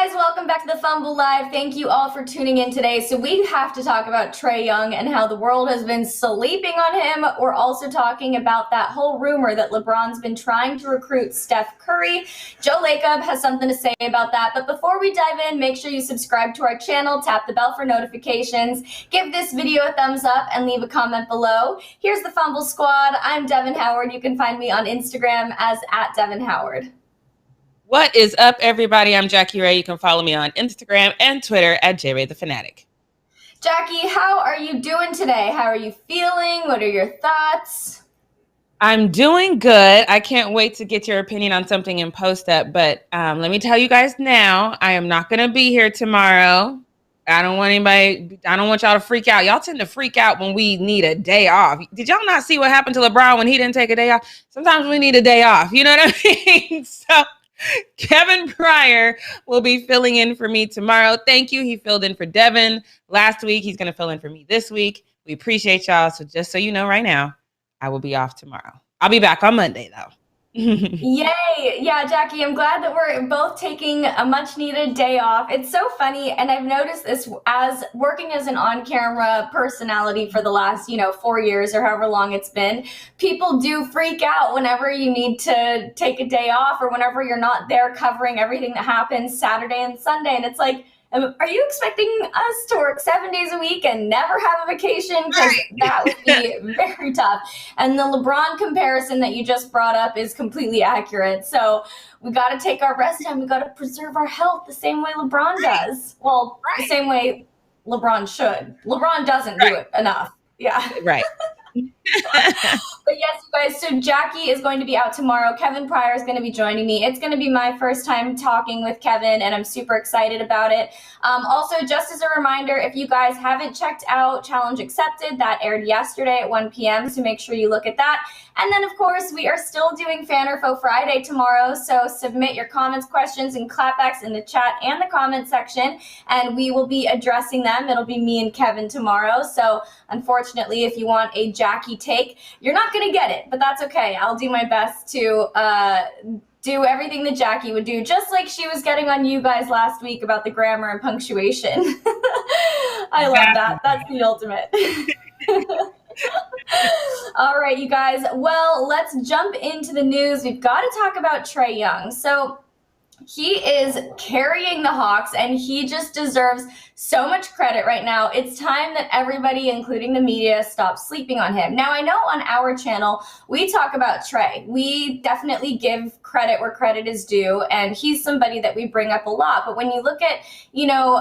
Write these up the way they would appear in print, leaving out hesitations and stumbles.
guys, welcome back to the Fumble Live. Thank you all for tuning in today. So we have to talk about Trae Young and how the world has been sleeping on him. We're also talking about that whole rumor that LeBron's been trying to recruit Steph Curry. Joe Lacob has something to say about that. But before we dive in, make sure you subscribe to our channel, tap the bell for notifications, give this video a thumbs up, and leave a comment below. Here's the Fumble Squad. I'm Devin Howard. You can find me on Instagram as @DevinHoward. What is up, everybody? I'm Jackie Ray. You can follow me on Instagram and Twitter @JRayTheFanatic. Jackie, how are you doing today? How are you feeling? What are your thoughts? I'm doing good. I can't wait to get your opinion on something and post that. But let me tell you guys now, I am not going to be here tomorrow. I don't want y'all to freak out. Y'all tend to freak out when we need a day off. Did y'all not see what happened to LeBron when he didn't take a day off? Sometimes we need a day off. You know what I mean? So Kevin Pryor will be filling in for me tomorrow. Thank you. He filled in for Devin last week. He's going to fill in for me this week. We appreciate y'all. So just so you know right now, I will be off tomorrow. I'll be back on Monday, though. Yay. Yeah, Jackie, I'm glad that we're both taking a much needed day off. It's so funny. And I've noticed this as working as an on-camera personality for the last, 4 years or however long it's been. People do freak out whenever you need to take a day off or whenever you're not there covering everything that happens Saturday and Sunday. And it's like, are you expecting us to work 7 days a week and never have a vacation? Because that would be very tough. And the LeBron comparison that you just brought up is completely accurate. So we got to take our rest time. We got to preserve our health the same way LeBron does. Well, the same way LeBron should. LeBron doesn't do it enough. Yeah. Right. But yes, you guys, so Jackie is going to be out tomorrow. Kevin Pryor is going to be joining me. It's going to be my first time talking with Kevin, and I'm super excited about it. Also, just as a reminder, if you guys haven't checked out Challenge Accepted, that aired yesterday at 1 p.m., so make sure you look at that. And then, of course, we are still doing Fan or Faux Friday tomorrow, so submit your comments, questions, and clapbacks in the chat and the comment section, and we will be addressing them. It'll be me and Kevin tomorrow, so unfortunately, if you want a Jackie take, you're not going to get it, but that's okay. I'll do my best to do everything that Jackie would do, just like she was getting on you guys last week about the grammar and punctuation. I love that. That's the ultimate. All right, you guys. Well, let's jump into the news. We've got to talk about Trae Young. So he is carrying the Hawks, and he just deserves so much credit right now. It's time that everybody, including the media, stops sleeping on him. Now, I know on our channel, we talk about Trae. We definitely give credit where credit is due, and he's somebody that we bring up a lot. But when you look at,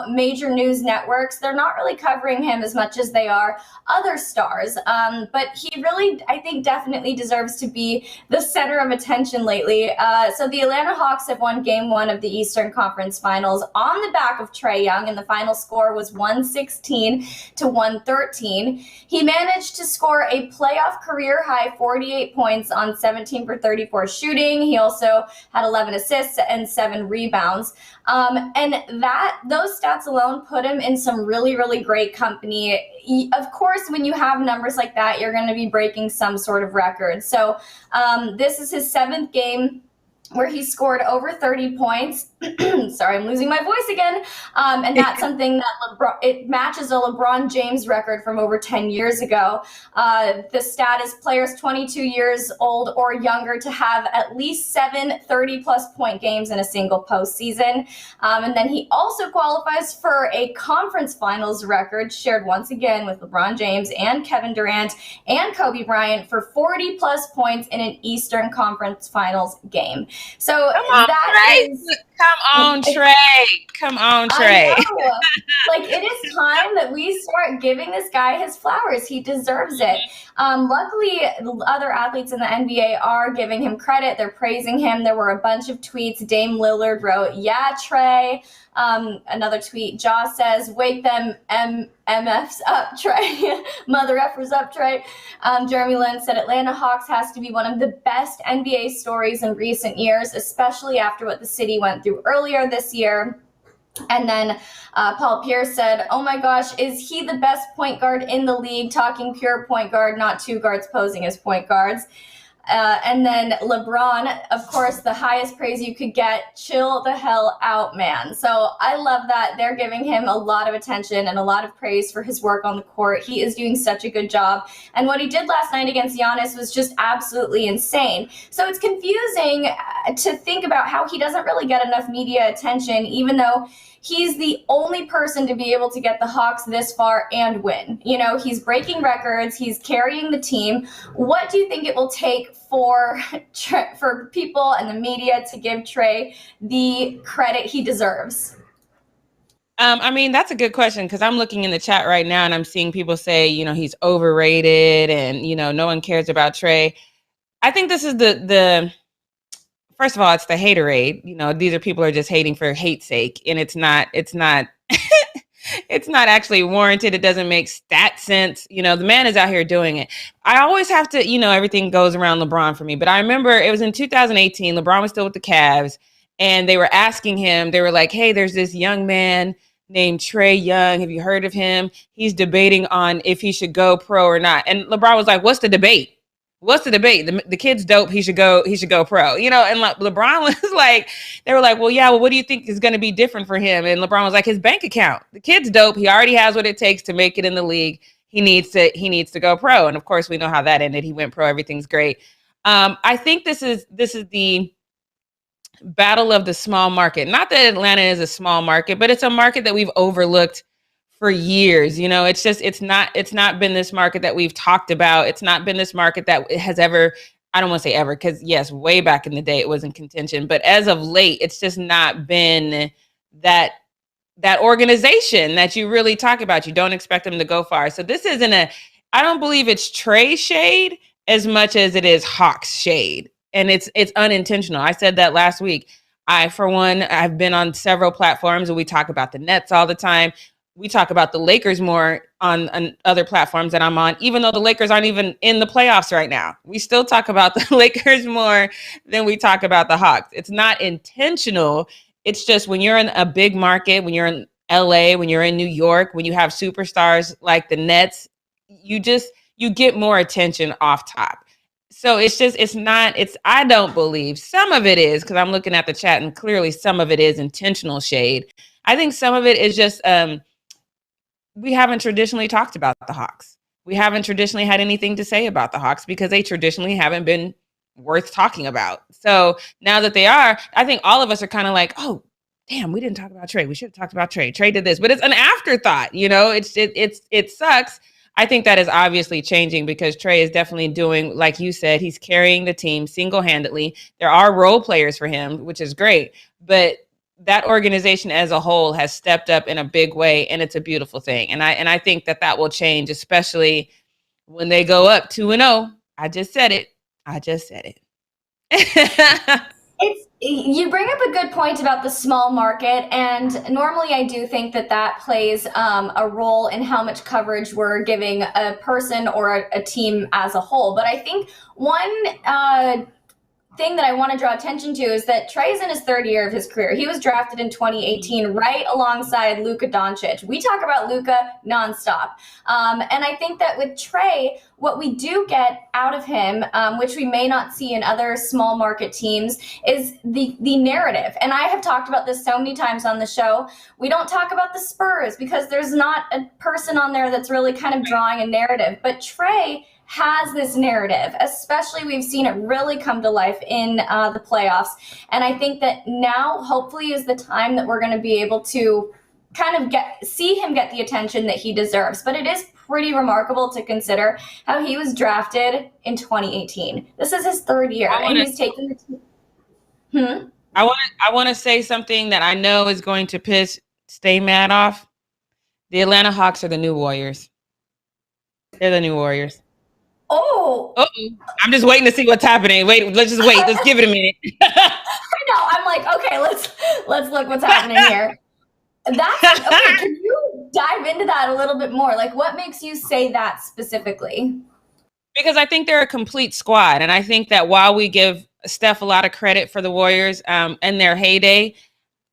major news networks, they're not really covering him as much as they are other stars. But he really, I think, definitely deserves to be the center of attention lately. So the Atlanta Hawks have won Game 1 of the Eastern Conference Finals on the back of Trae Young, and the final score was 116-113. He managed to score a playoff career-high 48 points on 17 for 34 shooting. He also had 11 assists and 7 rebounds. And those stats alone put him in some really, really great company. Of course, when you have numbers like that, you're going to be breaking some sort of record. So this is his 7th game where he scored over 30 points. Sorry, I'm losing my voice again. And that's something that it matches a LeBron James record from over 10 years ago. The stat is players 22 years old or younger to have at least 7 30-plus point games in a single postseason. And then he also qualifies for a conference finals record shared once again with LeBron James and Kevin Durant and Kobe Bryant for 40-plus points in an Eastern Conference Finals game. So Come on, Trae. Come on, Trae. Like, it is time that we start giving this guy his flowers. He deserves it. Luckily, other athletes in the NBA are giving him credit. They're praising him. There were a bunch of tweets. Dame Lillard wrote, "Yeah, Trae." Another tweet, Jaw says, "Wake them MFs up, Trae." Mother effers up, Trae. Jeremy Lin said, "Atlanta Hawks has to be one of the best NBA stories in recent years, especially after what the city went through earlier this year." And then Paul Pierce said, "Oh my gosh, is he the best point guard in the league? Talking pure point guard, not two guards posing as point guards." And then LeBron, of course, the highest praise you could get, chill the hell out, man. So I love that they're giving him a lot of attention and a lot of praise for his work on the court. He is doing such a good job. And what he did last night against Giannis was just absolutely insane. So it's confusing to think about how he doesn't really get enough media attention, even though he's the only person to be able to get the Hawks this far and win. You know, he's breaking records, he's carrying the team. What do you think it will take for people and the media to give Trae the credit he deserves? I mean, that's a good question because I'm looking in the chat right now and I'm seeing people say, he's overrated and, no one cares about Trae. I think this is the first of all, it's the haterade. These are people are just hating for hate's sake, and it's not it's not actually warranted. It doesn't make stat sense. The man is out here doing it. I always have to, everything goes around LeBron for me. But I remember it was in 2018. LeBron was still with the Cavs, and they were asking him. They were like, "Hey, there's this young man named Trae Young. Have you heard of him? He's debating on if he should go pro or not." And LeBron was like, "What's the debate? What's the debate? The kid's dope. He should go pro." And like LeBron was like, they were like, "Well, yeah, well, what do you think is going to be different for him?" And LeBron was like, "His bank account. The kid's dope. He already has what it takes to make it in the league. He needs to go pro." And of course, we know how that ended. He went pro. Everything's great. I think this is the battle of the small market. Not that Atlanta is a small market, but it's a market that we've overlooked for years. It's not been this market that we've talked about. It's not been this market that has ever, I don't want to say ever, because yes, way back in the day it was in contention, but as of late, it's just not been that organization that you really talk about. You don't expect them to go far. So this isn't I don't believe it's Trae shade as much as it is Hawks shade. And it's unintentional. I said that last week. For one, I've been on several platforms and we talk about the Nets all the time. We talk about the Lakers more on other platforms that I'm on, even though the Lakers aren't even in the playoffs right now. We still talk about the Lakers more than we talk about the Hawks. It's not intentional. It's just when you're in a big market, when you're in LA, when you're in New York, when you have superstars like the Nets, you get more attention off top. So I don't believe some of it is, because I'm looking at the chat and clearly some of it is intentional shade. I think some of it is just, we haven't traditionally talked about the Hawks. We haven't traditionally had anything to say about the Hawks because they traditionally haven't been worth talking about. So now that they are, I think all of us are kind of like, oh, damn, we didn't talk about Trae. We should have talked about Trae. Trae did this, but it's an afterthought. It sucks. I think that is obviously changing because Trae is definitely doing, like you said, he's carrying the team single-handedly. There are role players for him, which is great, but that organization as a whole has stepped up in a big way, and it's a beautiful thing. And I think that will change, especially when they go up 2-0. I just said it. You bring up a good point about the small market, and normally I do think that plays a role in how much coverage we're giving a person or a team as a whole. But I think one thing that I want to draw attention to is that Trae's in his third year of his career. He was drafted in 2018 right alongside Luka Doncic. We talk about Luka nonstop. And I think that with Trae, what we do get out of him, which we may not see in other small market teams, is the narrative. And I have talked about this so many times on the show. We don't talk about the Spurs because there's not a person on there that's really kind of drawing a narrative. But Trae has this narrative, especially we've seen it really come to life in the playoffs. And I think that now hopefully is the time that we're going to be able to kind of see him get the attention that he deserves. But it is pretty remarkable to consider how he was drafted in 2018. This is his third year, and he's taken the team. I want to say something that I know is going to piss Stay Mad off. The Atlanta Hawks are the new Warriors. They're the new Warriors. Oh, I'm just waiting to see what's happening. Wait, let's just wait. Let's give it a minute. I know. I'm like, okay, let's look what's happening here. That's okay. Can you dive into that a little bit more? Like, what makes you say that specifically? Because I think they're a complete squad, and I think that while we give Steph a lot of credit for the Warriors and their heyday,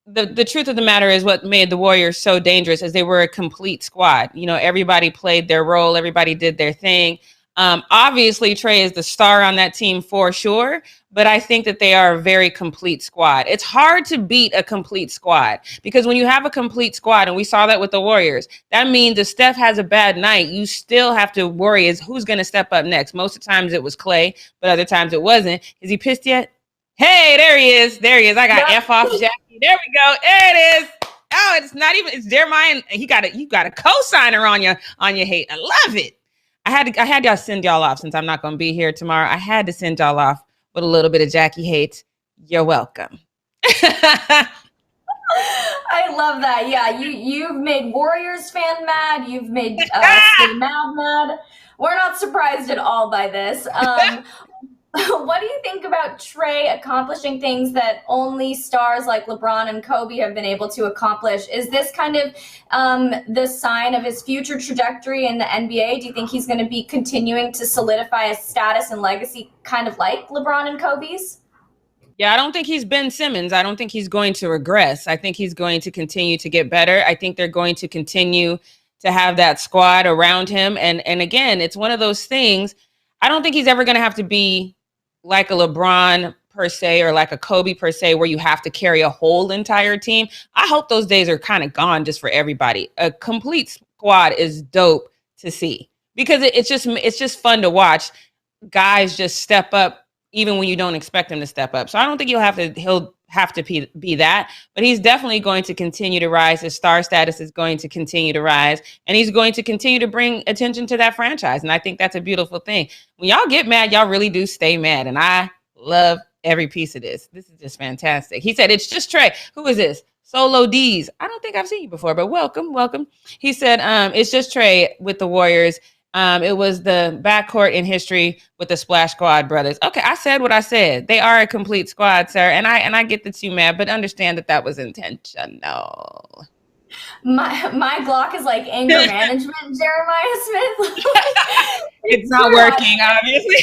the truth of the matter is what made the Warriors so dangerous is they were a complete squad. Everybody played their role. Everybody did their thing. Obviously, Trae is the star on that team for sure, but I think that they are a very complete squad. It's hard to beat a complete squad because when you have a complete squad, and we saw that with the Warriors, that means if Steph has a bad night, you still have to worry is who's going to step up next. Most of the times it was Clay, but other times it wasn't. Is he pissed yet? Hey, there he is. There he is. I got F off Jackie. There we go. There it is. Oh, it's not even. It's Jeremiah. You got a co-signer on your hate. I love it. I had y'all send y'all off since I'm not going to be here tomorrow. I had to send y'all off with a little bit of Jackie hate. You're welcome. I love that. Yeah, you've made Warriors fan mad. You've made Stay mad. We're not surprised at all by this. What do you think about Trae accomplishing things that only stars like LeBron and Kobe have been able to accomplish? Is this kind of the sign of his future trajectory in the NBA? Do you think he's going to be continuing to solidify his status and legacy kind of like LeBron and Kobe's? Yeah, I don't think he's Ben Simmons. I don't think he's going to regress. I think he's going to continue to get better. I think they're going to continue to have that squad around him. And again, it's one of those things. I don't think he's ever going to have to be like a LeBron per se or like a Kobe per se where you have to carry a whole entire team. I hope those days are kind of gone just for everybody. A complete squad is dope to see because it's just fun to watch guys just step up even when you don't expect him to step up. So I don't think he'll have to be that, but he's definitely going to continue to rise. His star status is going to continue to rise, and he's going to continue to bring attention to that franchise. And I think that's a beautiful thing. When y'all get mad, y'all really do stay mad. And I love every piece of this. This is just fantastic. He said, it's just Trae. Who is this? Solo D's. I don't think I've seen you before, but welcome. He said, it's just Trae with the Warriors. It was the backcourt in history with the Splash Squad brothers. Okay, I said what I said. They are a complete squad, sir. And I get that you mad, but understand that was intentional. My Glock is like anger management, Jeremiah Smith. It's not working, obviously.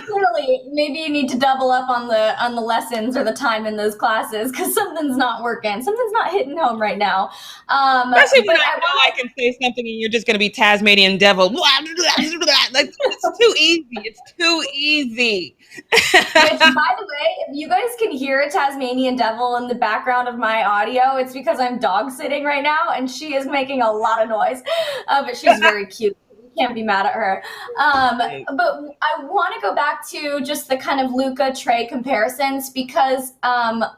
Clearly, maybe you need to double up on the lessons or the time in those classes because something's not working. Something's not hitting home right now. Especially when I can say something and you're just going to be Tasmanian devil. Like, it's too easy. It's too easy. Which, by the way, if you guys can hear a Tasmanian devil in the background of my audio, it's because I'm dog sitting right now and she is making a lot of noise. But she's very cute. Can't be mad at her. But I want to go back to just the kind of Luka Trae comparisons because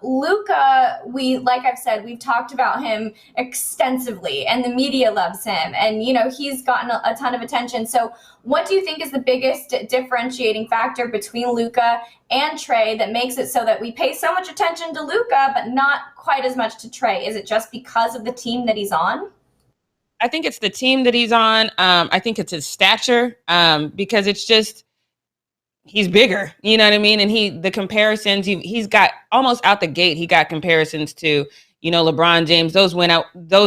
Luka, like I've said, we've talked about him extensively and the media loves him and, he's gotten a ton of attention. So what do you think is the biggest differentiating factor between Luka and Trae that makes it so that we pay so much attention to Luka, but not quite as much to Trae? Is it just because of the team that he's on? I think it's the team that he's on. I think it's his stature because it's just he's bigger. You know what I mean? And the comparisons he's got almost out the gate. He got comparisons to LeBron James. Those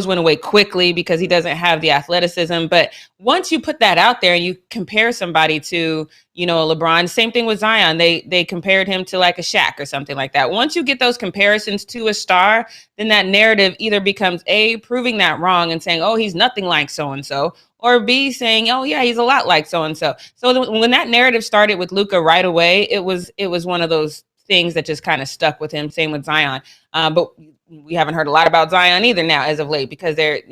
went away quickly because he doesn't have the athleticism. But once you put that out there and you compare somebody to LeBron, same thing with Zion. They compared him to like a Shaq or something like that. Once you get those comparisons to a star, then that narrative either becomes A, proving that wrong and saying, oh, he's nothing like so-and-so, or B, saying, oh, yeah, he's a lot like so-and-so. So when that narrative started with Luka right away, it was one of those things that just kind of stuck with him. Same with Zion. But we haven't heard a lot about Zion either now as of late because they're,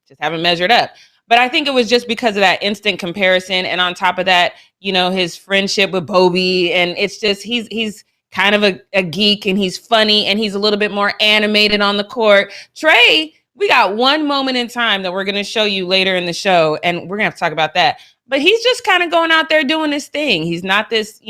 just haven't measured up. But I think it was just because of that instant comparison. And on top of that, his friendship with Bobby. And it's just, he's kind of a geek and he's funny and he's a little bit more animated on the court. Trae, we got one moment in time that we're going to show you later in the show. And we're going to have to talk about that. But he's just kind of going out there doing his thing. He's not this,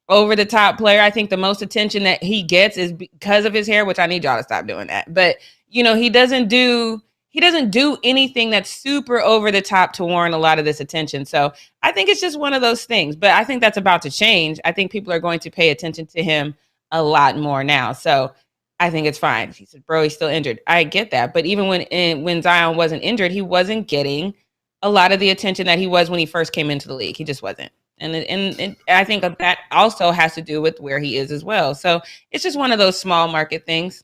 over the top player. I think the most attention that he gets is because of his hair, which I need y'all to stop doing that. But, he doesn't do anything that's super over the top to warrant a lot of this attention. So I think it's just one of those things, but I think that's about to change. I think people are going to pay attention to him a lot more now. So I think it's fine. He said, bro, he's still injured. I get that. But even when Zion wasn't injured, he wasn't getting a lot of the attention that he was when he first came into the league. He just wasn't. And I think that also has to do with where he is as well. So it's just one of those small market things.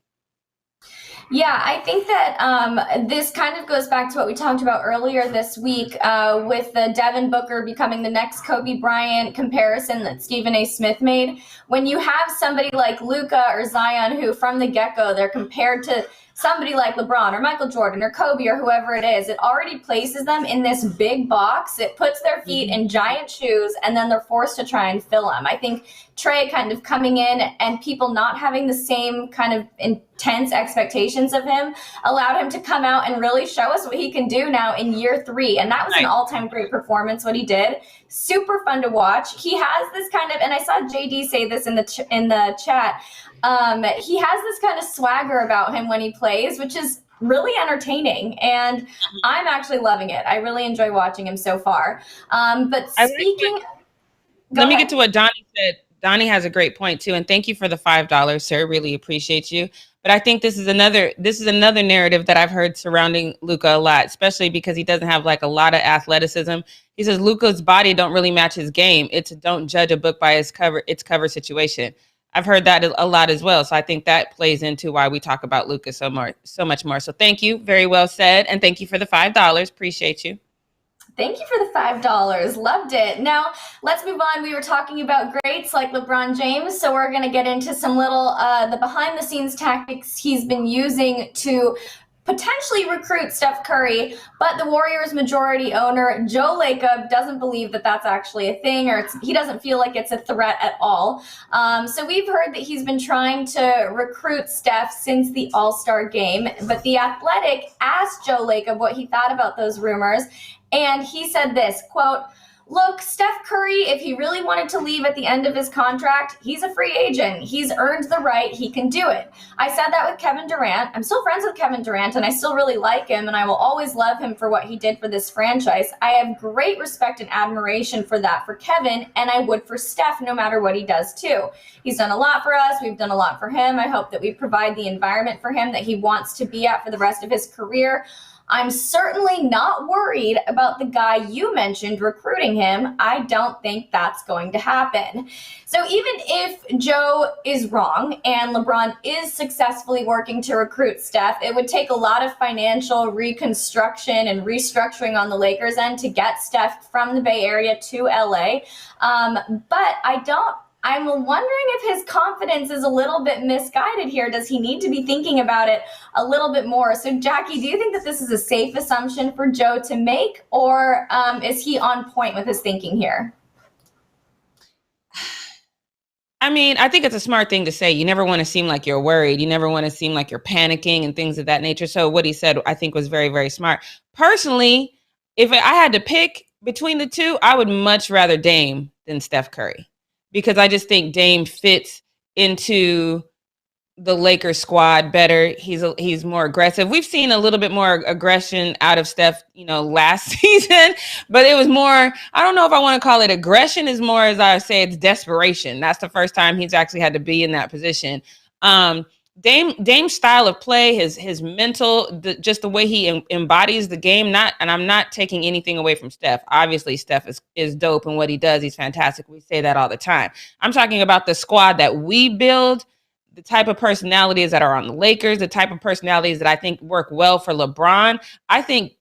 Yeah, I think that this kind of goes back to what we talked about earlier this week with the Devin Booker becoming the next Kobe Bryant comparison that Stephen A. Smith made. When you have somebody like Luka or Zion, who from the get-go they're compared to somebody like LeBron or Michael Jordan or Kobe or whoever it is, it already places them in this big box. It puts their feet in giant shoes, and then they're forced to try and fill them. I think Trae kind of coming in and people not having the same kind of intense expectations of him allowed him to come out and really show us what he can do now in year 3. And that was an all-time great performance, what he did. Super fun to watch. He has this kind of, and I saw JD say this in the chat, he has this kind of swagger about him when he plays, which is really entertaining, and I'm actually loving it. I really enjoy watching him so far. But speaking, let me get to what Donnie said. Donnie has a great point too, and thank you for the $5, sir. Really appreciate you. But I think this is another narrative that I've heard surrounding Luka a lot, especially because he doesn't have like a lot of athleticism. He says Luka's body don't really match his game. It's don't judge a book by its cover situation. I've heard that a lot as well. So I think that plays into why we talk about Luka so much more. So thank you. Very well said. And thank you for the $5. Appreciate you. Thank you for the $5. Loved it. Now, let's move on. We were talking about greats like LeBron James, so we're going to get into some little the behind-the-scenes tactics he's been using to potentially recruit Steph Curry, but the Warriors' majority owner, Joe Lacob, doesn't believe that that's actually a thing, or he doesn't feel like it's a threat at all. So we've heard that he's been trying to recruit Steph since the All-Star game, but The Athletic asked Joe Lacob what he thought about those rumors, and he said this, quote, "Look, Steph Curry, if he really wanted to leave at the end of his contract, he's a free agent. He's earned the right. He can do it. I said that with Kevin Durant. I'm still friends with Kevin Durant, and I still really like him, and I will always love him for what he did for this franchise. I have great respect and admiration for that for Kevin, and I would for Steph no matter what he does too. He's done a lot for us. We've done a lot for him. I hope that we provide the environment for him that he wants to be at for the rest of his career. I'm certainly not worried about the guy you mentioned recruiting him. I don't think that's going to happen." So even if Joe is wrong and LeBron is successfully working to recruit Steph, it would take a lot of financial reconstruction and restructuring on the Lakers' end to get Steph from the Bay Area to LA. But I'm wondering if his confidence is a little bit misguided here. Does he need to be thinking about it a little bit more? So, Jackie, do you think that this is a safe assumption for Joe to make, or is he on point with his thinking here? I mean, I think it's a smart thing to say. You never want to seem like you're worried. You never want to seem like you're panicking and things of that nature. So what he said, I think, was very, very smart. Personally, if I had to pick between the two, I would much rather Dame than Steph Curry, because I just think Dame fits into the Lakers squad better. He's more aggressive. We've seen a little bit more aggression out of Steph, last season, but it was more, I don't know if I want to call it aggression, as more as I say it's desperation. That's the first time he's actually had to be in that position. Dame's style of play, his mental, just the way he embodies the game, and I'm not taking anything away from Steph. Obviously, Steph is dope, and what he does, he's fantastic. We say that all the time. I'm talking about the squad that we build, the type of personalities that are on the Lakers, the type of personalities that I think work well for LeBron. I think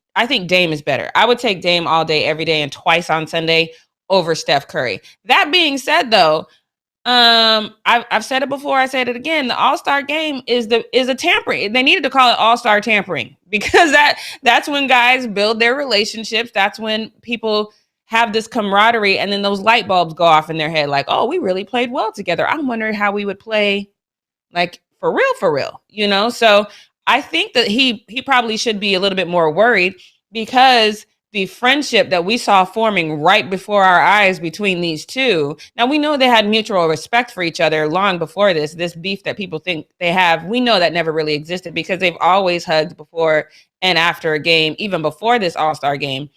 Dame is better. I would take Dame all day, every day, and twice on Sunday over Steph Curry. That being said, though, I've said it before, I said it again. The All-Star game is a tampering. They needed to call it All-Star tampering, because that's when guys build their relationships. That's when people have this camaraderie, and then those light bulbs go off in their head, like, oh, we really played well together. I'm wondering how we would play, like, for real, So I think that he probably should be a little bit more worried, because the friendship that we saw forming right before our eyes between these two. Now, we know they had mutual respect for each other long before this beef that people think they have. We know that never really existed, because they've always hugged before and after a game, even before this All-Star game.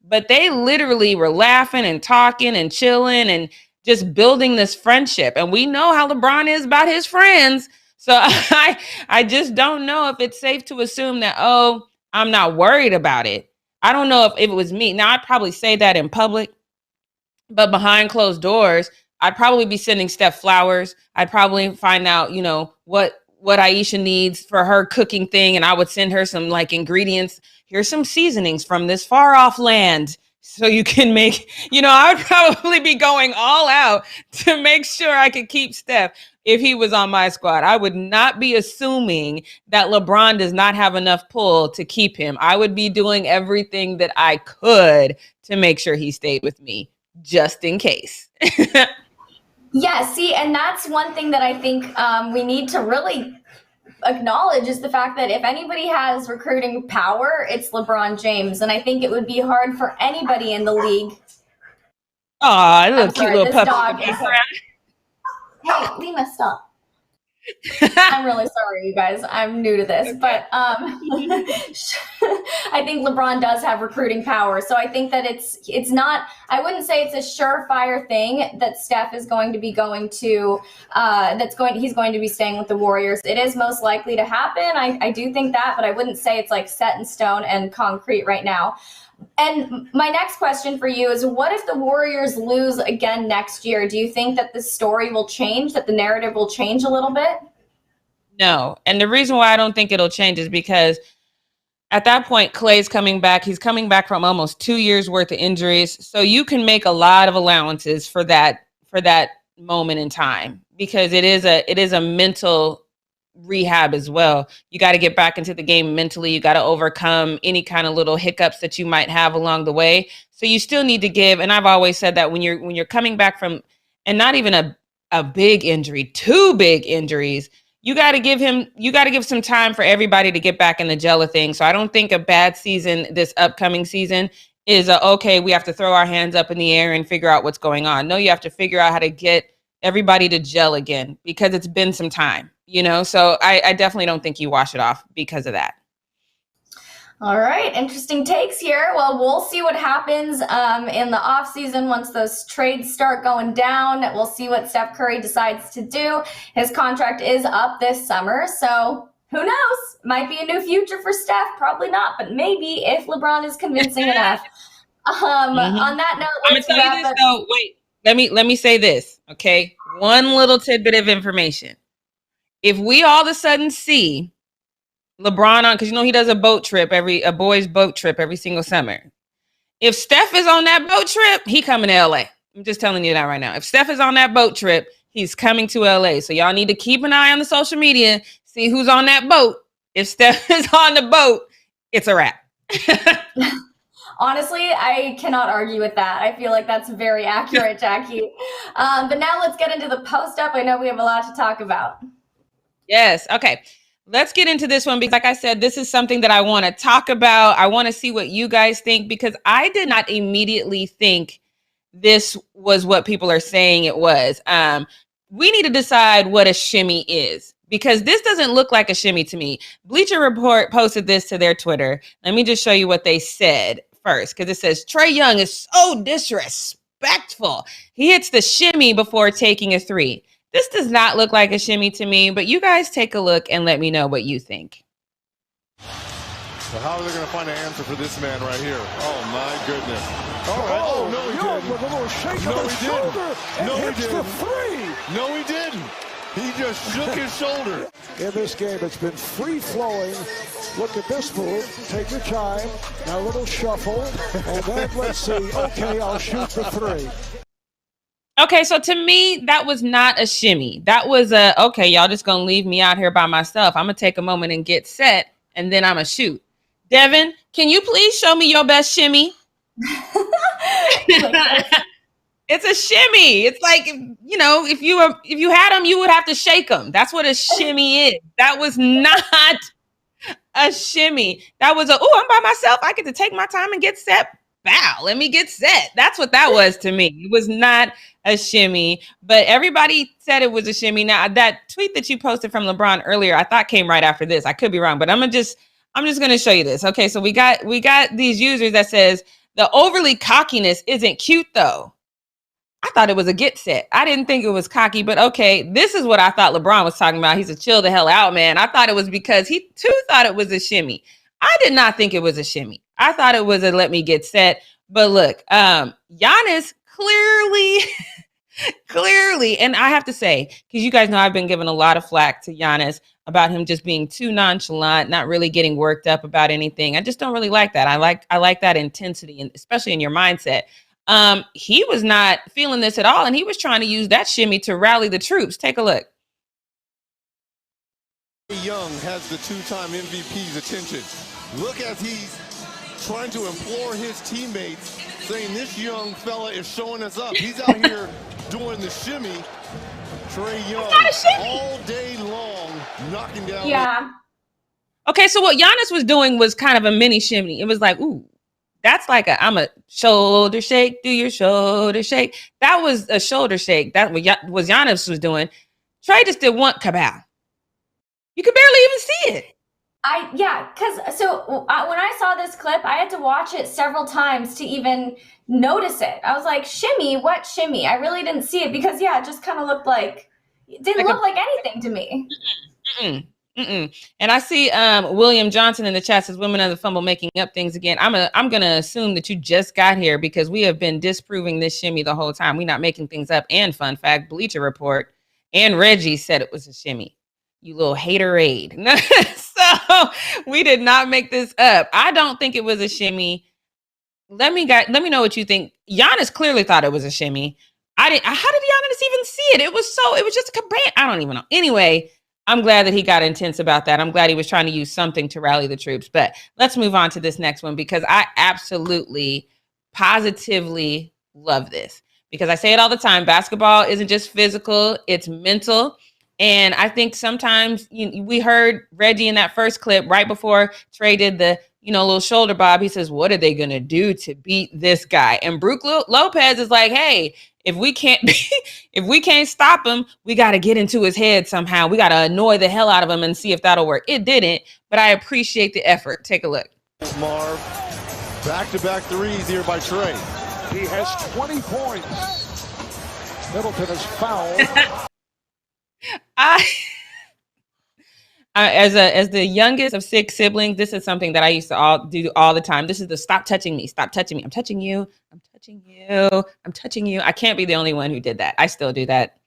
But they literally were laughing and talking and chilling and just building this friendship. And we know how LeBron is about his friends. So I just don't know if it's safe to assume that, oh, I'm not worried about it. I don't know if it was me. Now, I'd probably say that in public, but behind closed doors, I'd probably be sending Steph flowers. I'd probably find out, what what Aisha needs for her cooking thing, and I would send her some like ingredients. Here's some seasonings from this far off land so you can make, I would probably be going all out to make sure I could keep Steph if he was on my squad. I would not be assuming that LeBron does not have enough pull to keep him. I would be doing everything that I could to make sure he stayed with me, just in case. Yeah, see, and that's one thing that I think we need to really acknowledge is the fact that if anybody has recruiting power, it's LeBron James. And I think it would be hard for anybody in the league. Oh, little cute little puppy. Dog is Hey, Lima, stop. I'm really sorry, you guys. I'm new to this, but I think LeBron does have recruiting power. So I think that it's not. I wouldn't say it's a surefire thing that Steph is going to be going to. He's going to be staying with the Warriors. It is most likely to happen. I do think that, but I wouldn't say it's like set in stone and concrete right now. And my next question for you is, what if the Warriors lose again next year? Do you think that the story will change, that the narrative will change a little bit? No. And the reason why I don't think it'll change is because at that point, Klay's coming back. He's coming back from almost 2 years worth of injuries. So you can make a lot of allowances for that moment in time, because it is a mental rehab as well. You got to get back into the game mentally. You got to overcome any kind of little hiccups that you might have along the way. So you still need to give. And I've always said that when you're coming back from, and not even a big injury, 2 big injuries, you got to give some time for everybody to get back in the gel of things. So I don't think a bad season this upcoming season is okay, we have to throw our hands up in the air and figure out what's going on. No, you have to figure out how to get everybody to gel again, because it's been some time. So I definitely don't think you wash it off because of that. All right. Interesting takes here. Well, we'll see what happens in the offseason once those trades start going down. We'll see what Steph Curry decides to do. His contract is up this summer, so who knows? Might be a new future for Steph. Probably not, but maybe if LeBron is convincing enough. On that note, I'm going to tell you this, though. Wait, let me say this, okay? One little tidbit of information. If we all of a sudden see LeBron on, because he does a boys boat trip every single summer. If Steph is on that boat trip, he coming to LA. I'm just telling you that right now. If Steph is on that boat trip, he's coming to LA. So y'all need to keep an eye on the social media, see who's on that boat. If Steph is on the boat, it's a wrap. Honestly, I cannot argue with that. I feel like that's very accurate, Jackie. But now let's get into the post-up. I know we have a lot to talk about. Yes. Okay. Let's get into this one, because like I said, this is something that I want to talk about. I want to see what you guys think, because I did not immediately think this was what people are saying it was. We need to decide what a shimmy is, because this doesn't look like a shimmy to me. Bleacher Report posted this to their Twitter. Let me just show you what they said first, because it says, Trae Young is so disrespectful. He hits the shimmy before taking a 3. This does not look like a shimmy to me, but you guys take a look and let me know what you think. So how are they going to find an answer for this man right here? Oh, my goodness. All right. Oh, no, he didn't. With a little shake No, of his he didn't. shoulder. No, he hits didn't. the 3. No, he didn't. He just shook his shoulder. In this game, it's been free-flowing. Look at this move. Take your time. Now a little shuffle. And then let's see. Okay, I'll shoot the 3. Okay, so to me, that was not a shimmy. That was okay, y'all just going to leave me out here by myself. I'm going to take a moment and get set, and then I'm going to shoot. Devin, can you please show me your best shimmy? It's a shimmy. It's like, if you had them, you would have to shake them. That's what a shimmy is. That was not a shimmy. That was I'm by myself. I get to take my time and get set. Wow, let me get set. That's what that was to me. It was not a shimmy, but everybody said it was a shimmy. Now, that tweet that you posted from LeBron earlier, I thought came right after this. I could be wrong, but I'm just going to show you this. Okay, so we got these users that says the overly cockiness isn't cute though. I thought it was a get set. I didn't think it was cocky, but okay, this is what I thought LeBron was talking about. He's a chill the hell out, man. I thought it was because he too thought it was a shimmy. I did not think it was a shimmy. I thought it was a let me get set. But look, Giannis clearly, and I have to say, because you guys know I've been giving a lot of flack to Giannis about him just being too nonchalant, not really getting worked up about anything. I just don't really like that. I like that intensity, and especially in your mindset. He was not feeling this at all, and he was trying to use that shimmy to rally the troops. Take a look. Young has the two-time MVP's attention. Look as he's trying to implore his teammates, saying this young fella is showing us up. He's out here doing the shimmy. Trae Young all day long knocking down. Yeah. Okay, so what Giannis was doing was kind of a mini shimmy. It was like, ooh, that's like I'm a shoulder shake, do your shoulder shake. That was a shoulder shake. That was Giannis was doing. Trae just did one kabow. You could barely even see it. Because when I saw this clip, I had to watch it several times to even notice it. I was like, shimmy? What shimmy? I really didn't see it because, it just kind of looked like, it didn't look like anything to me. And I see William Johnson in the chat says, women of the Fumble making up things again. I'm going to assume that you just got here because we have been disproving this shimmy the whole time. We're not making things up. And fun fact, Bleacher Report and Reggie said it was a shimmy. You little haterade. So we did not make this up. I don't think it was a shimmy. Let me know what you think. Giannis clearly thought it was a shimmy. How did Giannis even see it? It was just a brand. I don't even know. Anyway, I'm glad that he got intense about that. I'm glad he was trying to use something to rally the troops. But let's move on to this next one because I absolutely, positively love this. Because I say it all the time, basketball isn't just physical, it's mental. And I think sometimes we heard Reggie in that first clip right before Trae did the little shoulder bob. He says, what are they going to do to beat this guy? And Brook Lopez is like, hey, if we can't stop him, we got to get into his head somehow. We got to annoy the hell out of him and see if that'll work. It didn't, but I appreciate the effort. Take a look. Marv, back-to-back threes here by Trae. He has 20 points. Middleton is fouled. As the youngest of 6 siblings, this is something that I used to do all the time. This is the stop touching me. I'm touching you. I'm touching you. I can't be the only one who did that. I still do that.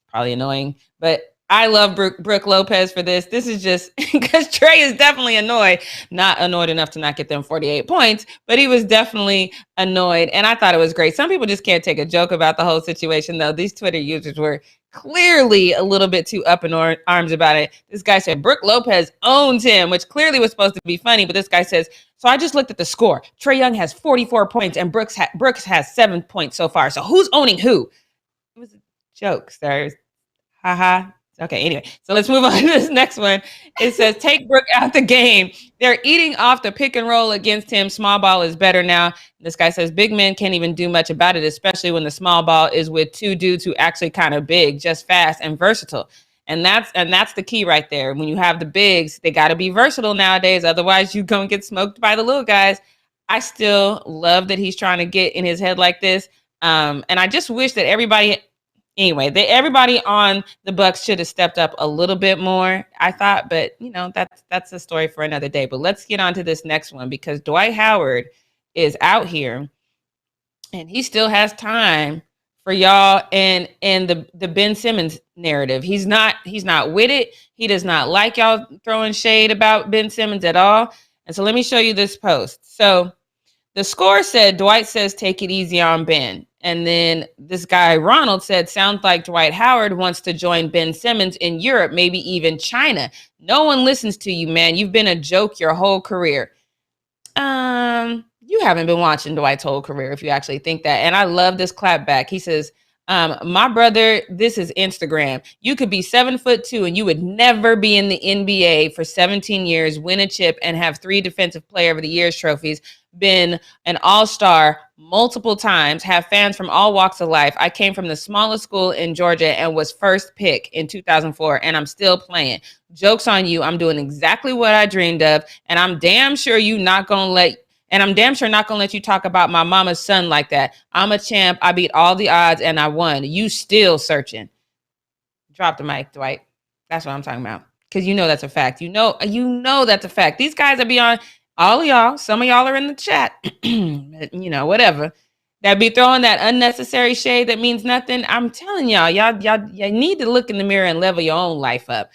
Probably annoying, but I love Brook Lopez for this. This is just because Trae is definitely annoyed. Not annoyed enough to not get them 48 points, but he was definitely annoyed. And I thought it was great. Some people just can't take a joke about the whole situation, though. These Twitter users were clearly a little bit too up in arms about it. This guy said Brook Lopez owns him, which clearly was supposed to be funny. But this guy says, so I just looked at the score. Trae Young has 44 points and Brooks has 7 points so far. So who's owning who? It was a joke, sir. Haha. Okay, anyway, so let's move on to this next one. It says, take Brook out the game. They're eating off the pick and roll against him. Small ball is better now. This guy says, big men can't even do much about it, especially when the small ball is with 2 dudes who actually kind of big, just fast and versatile. And that's the key right there. When you have the bigs, they got to be versatile nowadays. Otherwise, you're going to get smoked by the little guys. I still love that he's trying to get in his head like this. And I just wish that everybody on the Bucks should have stepped up a little bit more, I thought, but that's a story for another day. But let's get on to this next one because Dwight Howard is out here and he still has time for y'all and the Ben Simmons narrative. He's not with it. He does not like y'all throwing shade about Ben Simmons at all. And so let me show you this post. So the score said, Dwight says, take it easy on Ben. And then this guy, Ronald, said, sounds like Dwight Howard wants to join Ben Simmons in Europe, maybe even China. No one listens to you, man. You've been a joke your whole career. You haven't been watching Dwight's whole career, if you actually think that. And I love this clap back. He says, my brother, this is Instagram. You could be 7'2" and you would never be in the NBA for 17 years, win a chip, and have 3 Defensive Player of the Year's trophies, been an all-star multiple times, have fans from all walks of life. I came from the smallest school in Georgia and was first pick in 2004, and I'm still playing. Joke's on you. I'm doing exactly what I dreamed of, and I'm damn sure not gonna let you talk about my mama's son like that. I'm a champ. I beat all the odds and I won. You still searching. Drop the mic, Dwight. That's what I'm talking about. Because that's a fact. You know that's a fact. These guys are beyond all of y'all. Some of y'all are in the chat. Whatever. That be throwing that unnecessary shade that means nothing. I'm telling y'all need to look in the mirror and level your own life up.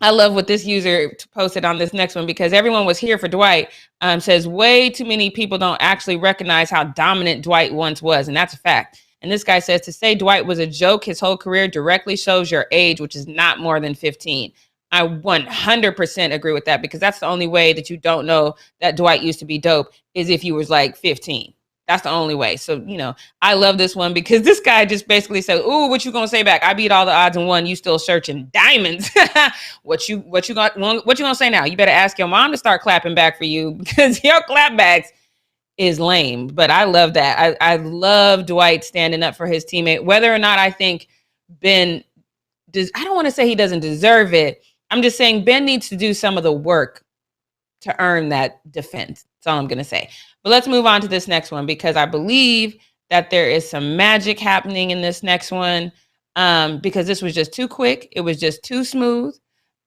I love what this user posted on this next one because everyone was here for Dwight. Says way too many people don't actually recognize how dominant Dwight once was, and that's a fact. And this guy says to say Dwight was a joke his whole career directly shows your age, which is not more than 15. I 100% agree with that because that's the only way that you don't know that Dwight used to be dope is if you was like 15. That's the only way. So, you know, I love this one because this guy just basically said, "Ooh, what you gonna say back? I beat all the odds and won. You still searching diamonds." What you gonna say now? You better ask your mom to start clapping back for you because your clapbacks is lame. But I love that. I love Dwight standing up for his teammate, whether or not I think Ben does. I don't want to say he doesn't deserve it. I'm just saying Ben needs to do some of the work to earn that defense. That's all I'm going to say. But let's move on to this next one because I believe that there is some magic happening in this next one because this was just too quick. It was just too smooth.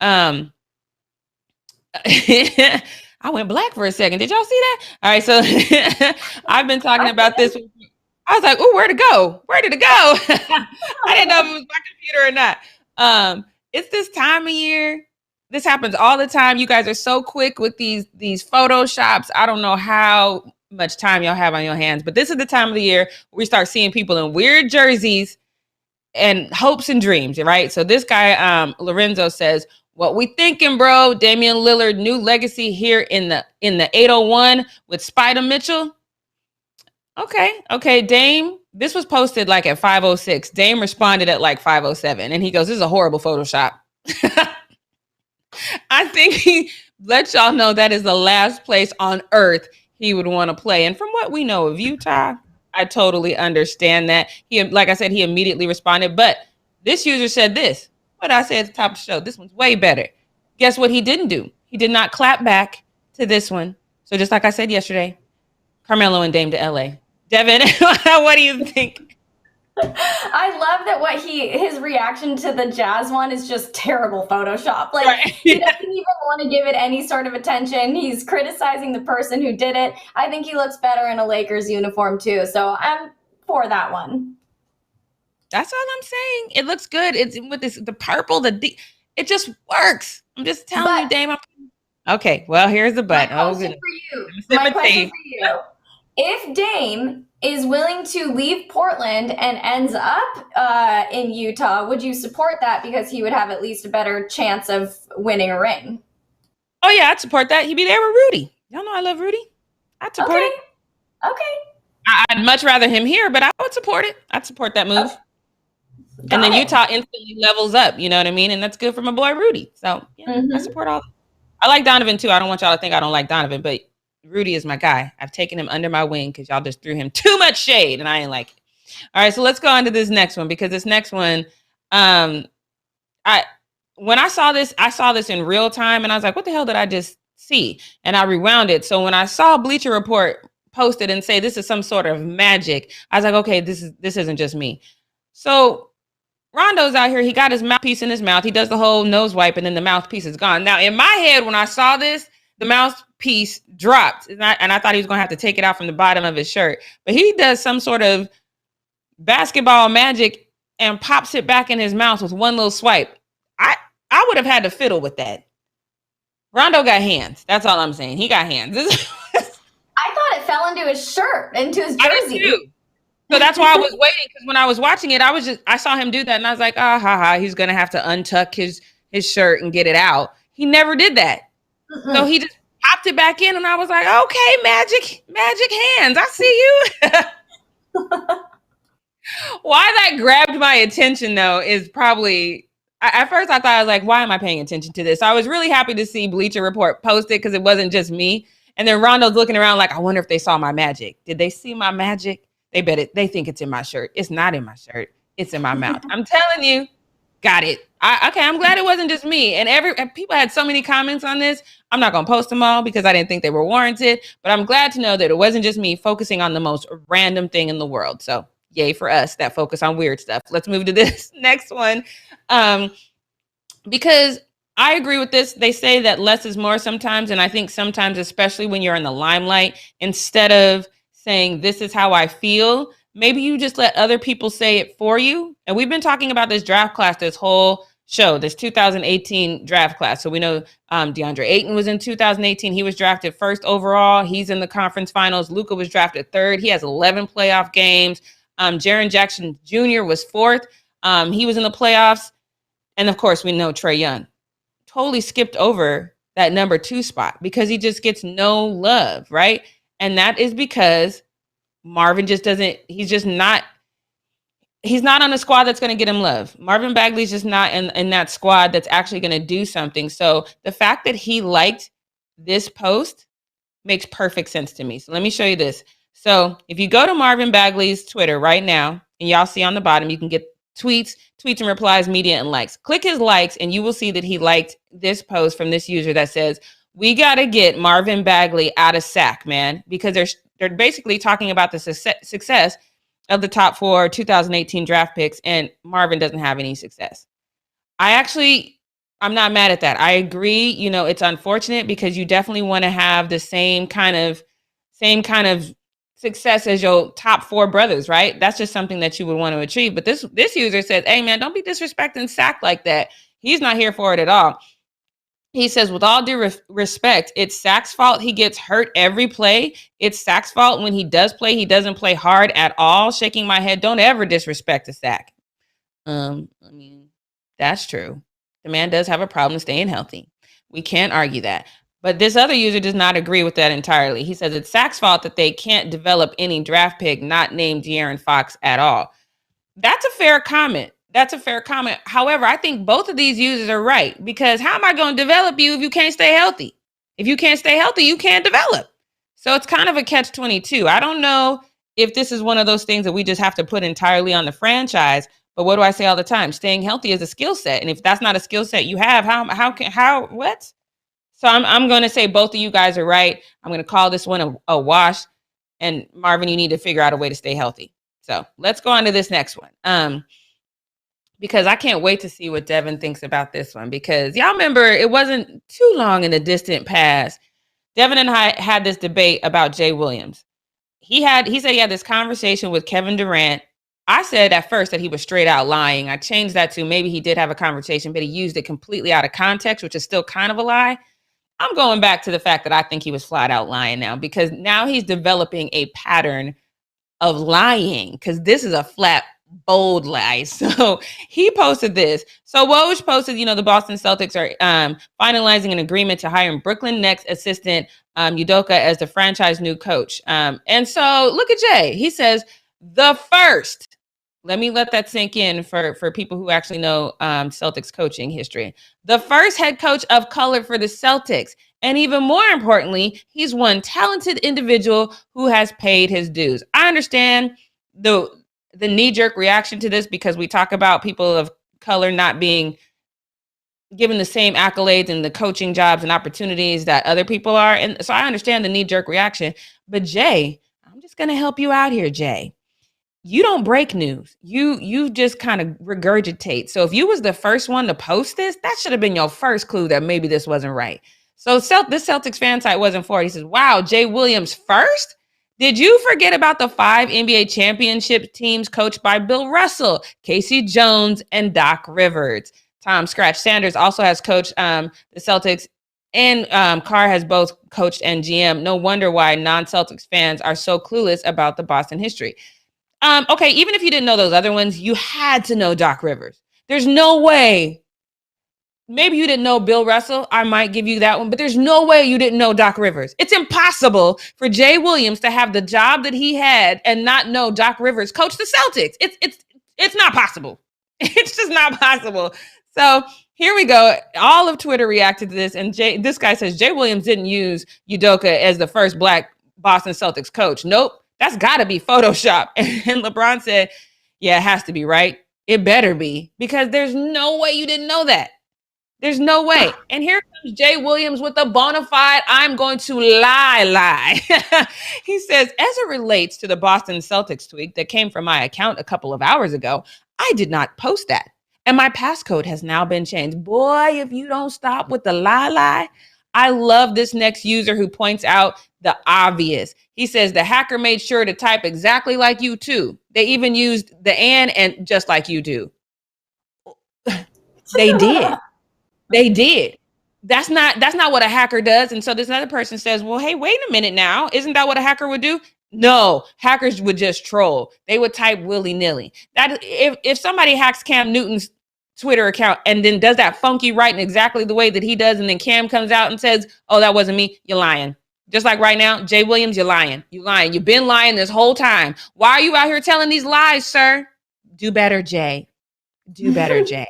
I went black for a second. Did y'all see that? All right. So I've been talking about this. I was like, "Ooh, where to go? Where did it go?" I didn't know if it was my computer or not. It's this time of year. This happens all the time. You guys are so quick with these photoshops. I don't know how much time y'all have on your hands, but this is the time of the year we start seeing people in weird jerseys and hopes and dreams, right? So this guy, Lorenzo says, "What we thinking, bro? Damian Lillard, new legacy here in the 801 with Spider Mitchell." Okay, Dame. This was posted like at 5:06. Dame responded at like 5:07, and he goes, "This is a horrible Photoshop." I think he let y'all know that is the last place on earth he would want to play. And from what we know of Utah, I totally understand that. Like I said, he immediately responded. But this user said this. What I said at the top of the show, this one's way better. Guess what he didn't do? He did not clap back to this one. So just like I said yesterday, Carmelo and Dame to LA. Devin, what do you think? I love that his reaction to the Jazz one is just terrible Photoshop. Like Right. he doesn't even want to give it any sort of attention. He's criticizing the person who did it. I think he looks better in a Lakers uniform too. So I'm for that one. That's all I'm saying. It looks good. It's with the purple, it just works. I'm just telling you, Dame. Okay, well, here's the but. My question for you. If Dame is willing to leave Portland and ends up in Utah, would you support that because he would have at least a better chance of winning a ring? Oh, yeah, I'd support that. He'd be there with Rudy. Y'all know I love Rudy. I'd support it. Okay. I'd much rather him here, but I would support it. I'd support that move. And then Utah instantly levels up, you know what I mean? And that's good for my boy Rudy. So, yeah, I support all that. I like Donovan, too. I don't want y'all to think I don't like Donovan, but Rudy is my guy. I've taken him under my wing because y'all just threw him too much shade, and I ain't like it. All right, so let's go on to this next one because this next one, when I saw this in real time, and I was like, "What the hell did I just see?" And I rewound it. So when I saw Bleacher Report posted and say this is some sort of magic, I was like, "Okay, this isn't just me." So Rondo's out here. He got his mouthpiece in his mouth. He does the whole nose wipe, and then the mouthpiece is gone. Now, in my head, when I saw this, the mouthpiece dropped, and I thought he was going to have to take it out from the bottom of his shirt. But he does some sort of basketball magic and pops it back in his mouth with one little swipe. I would have had to fiddle with that. Rondo got hands. That's all I'm saying. He got hands. I thought it fell into his shirt, into his jersey. I did too. So that's why I was waiting, because when I was watching it, I saw him do that, and I was like, he's going to have to untuck his shirt and get it out. He never did that. Mm-mm. So he just popped it back in, and I was like, okay, magic hands. I see you. Why that grabbed my attention, though, is probably, at first I thought, I was like, why am I paying attention to this? So I was really happy to see Bleacher Report post it because it wasn't just me. And then Rondo's looking around like, I wonder if they saw my magic. Did they see my magic? They bet it. They think it's in my shirt. It's not in my shirt. It's in my mouth. I'm telling you, got it. I'm glad it wasn't just me. And people had so many comments on this. I'm not going to post them all because I didn't think they were warranted. But I'm glad to know that it wasn't just me focusing on the most random thing in the world. So yay for us that focus on weird stuff. Let's move to this next one. Because I agree with this. They say that less is more sometimes. And I think sometimes, especially when you're in the limelight, instead of saying, this is how I feel, maybe you just let other people say it for you. And we've been talking about this draft class this whole show, this 2018 draft class. So we know DeAndre Ayton was in 2018. He was drafted first overall. He's in the conference finals. Luka was drafted third. He has 11 playoff games. Jaren Jackson Jr. was fourth. He was in the playoffs. And of course, we know Trae Young totally skipped over that number 2 spot because he just gets no love, right? And that is because Marvin just doesn't, he's not on a squad that's going to get him love. Marvin Bagley's just not in that squad that's actually going to do something. So the fact that he liked this post makes perfect sense to me. So let me show you this. So if you go to Marvin Bagley's Twitter right now, and y'all see on the bottom, you can get tweets and replies, media, and likes. Click his likes, and you will see that he liked this post from this user that says, "We got to get Marvin Bagley out of sack, man," because they're basically talking about the success of the top 4 2018 draft picks, and Marvin doesn't have any success. I'm not mad at that. I agree. You know, it's unfortunate because you definitely want to have the same kind of success as your top 4 brothers, right? That's just something that you would want to achieve. But this user says, "Hey man, don't be disrespecting Sack like that. He's not here for it at all." He says, "With all due respect, it's Sack's fault he gets hurt every play. It's Sack's fault when he does play, he doesn't play hard at all." Shaking my head. Don't ever disrespect a Sack. I mean, that's true. The man does have a problem staying healthy. We can't argue that. But this other user does not agree with that entirely. He says it's Sack's fault that they can't develop any draft pick not named De'Aaron Fox at all. That's a fair comment. However, I think both of these users are right, because how am I going to develop you if you can't stay healthy? If you can't stay healthy, you can't develop. So it's kind of a catch-22. I don't know if this is one of those things that we just have to put entirely on the franchise. But what do I say all the time? Staying healthy is a skill set. And if that's not a skill set you have, what? So I'm going to say both of you guys are right. I'm going to call this one a wash. And Marvin, you need to figure out a way to stay healthy. So let's go on to this next one. Because I can't wait to see what Devin thinks about this one. Because y'all remember, it wasn't too long in the distant past, Devin and I had this debate about Jay Williams. He said he had this conversation with Kevin Durant. I said at first that he was straight out lying. I changed that to maybe he did have a conversation, but he used it completely out of context, which is still kind of a lie. I'm going back to the fact that I think he was flat out lying now, because now he's developing a pattern of lying, because this is a flat, bold lie. So he posted this. So Woj posted, the Boston Celtics are finalizing an agreement to hire Brooklyn Nets assistant Udoka as the franchise new coach. And so look at Jay. He says, the first. Let me let that sink in for people who actually know Celtics coaching history. The first head coach of color for the Celtics. And even more importantly, he's one talented individual who has paid his dues. I understand the knee-jerk reaction to this, because we talk about people of color not being given the same accolades and the coaching jobs and opportunities that other people are. And so I understand the knee-jerk reaction. But Jay, I'm just going to help you out here, Jay. You don't break news. You just kind of regurgitate. So if you was the first one to post this, that should have been your first clue that maybe this wasn't right. So this Celtics fan site wasn't for it. He says, wow, Jay Williams first? Did you forget about the 5 NBA championship teams coached by Bill Russell, Casey Jones, and Doc Rivers? Tom Scratch Sanders also has coached the Celtics, and Carr has both coached and GM. No wonder why non-Celtics fans are so clueless about the Boston history. Okay, even if you didn't know those other ones, you had to know Doc Rivers. There's no way. Maybe you didn't know Bill Russell. I might give you that one, but there's no way you didn't know Doc Rivers. It's impossible for Jay Williams to have the job that he had and not know Doc Rivers coached the Celtics. It's not possible. It's just not possible. So here we go. All of Twitter reacted to this, and this guy says Jay Williams didn't use Udoka as the first Black Boston Celtics coach. Nope. That's got to be Photoshop. And LeBron said, yeah, it has to be, right? It better be, because there's no way you didn't know that. There's no way. And here comes Jay Williams with a bona fide, I'm going to lie. He says, as it relates to the Boston Celtics tweet that came from my account a couple of hours ago, I did not post that. And my passcode has now been changed. Boy, if you don't stop with the lie. I love this next user who points out the obvious. He says the hacker made sure to type exactly like you too. They even used the and just like you do. They did. They did. That's not what a hacker does. And so this other person says, well, hey, wait a minute now. Isn't that what a hacker would do? No, hackers would just troll. They would type willy-nilly. That if somebody hacks Cam Newton's Twitter account and then does that funky writing exactly the way that he does, and then Cam comes out and says, oh, that wasn't me, you're lying. Just like right now, Jay Williams, you're lying. You're lying. You've been lying this whole time. Why are you out here telling these lies, sir? Do better, Jay. Do better, Jay.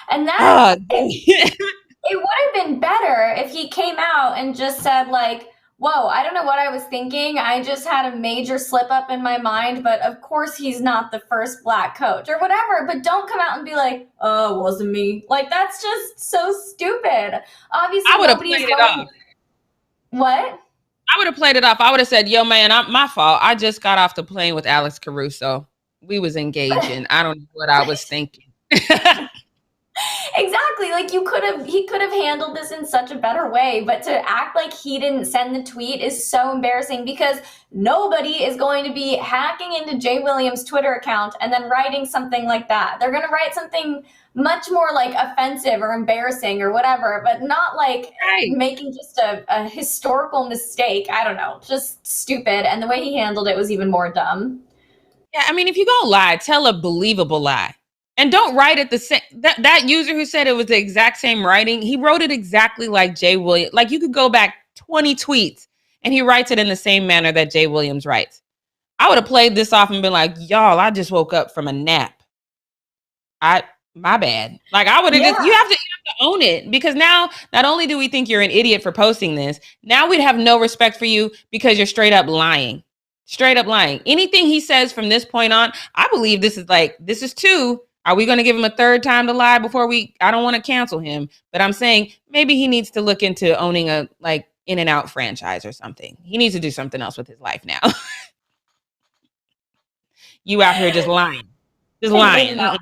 And that it would have been better if he came out and just said, like, whoa, I don't know what I was thinking. I just had a major slip up in my mind, but of course he's not the first black coach or whatever. But don't come out and be like, oh, it wasn't me. Like, that's just so stupid. Obviously, I would have played it off. What? I would have played it off. I would have said, yo, man, my fault. I just got off the plane with Alex Caruso. We was engaging. I don't know what I was thinking. Exactly. Like he could have handled this in such a better way, but to act like he didn't send the tweet is so embarrassing because nobody is going to be hacking into Jay Williams' Twitter account and then writing something like that. They're going to write something much more like offensive or embarrassing or whatever, but not like making just a historical mistake. I don't know, just stupid. And the way he handled it was even more dumb. Yeah, I mean, if you're gonna lie, tell a believable lie. And don't write it the same. That user who said it was the exact same writing, he wrote it exactly like Jay Williams. Like you could go back 20 tweets and he writes it in the same manner that Jay Williams writes. I would have played this off and been like, y'all, I just woke up from a nap. My bad. Like I would have just, you have to own it, because now not only do we think you're an idiot for posting this, now we'd have no respect for you because you're straight up lying. Straight up lying. Anything he says from this point on, I believe this is two. Are we going to give him a third time to lie before I don't want to cancel him, but I'm saying maybe he needs to look into owning a like In-N-Out franchise or something. He needs to do something else with his life now. You out here just lying. Just lying. All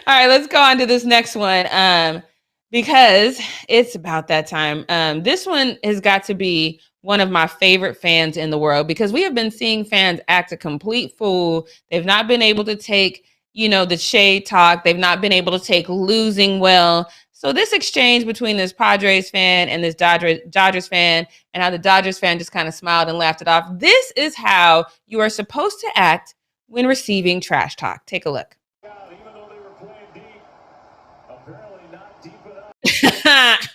right, let's go on to this next one. Because it's about that time. This one has got to be one of my favorite fans in the world, because we have been seeing fans act a complete fool. They've not been able to take, the shade talk. They've not been able to take losing well. So this exchange between this Padres fan and this Dodgers fan, and how the Dodgers fan just kind of smiled and laughed it off. This is how you are supposed to act when receiving trash talk. Take a look. Even though they were playing deep, apparently not deep enough.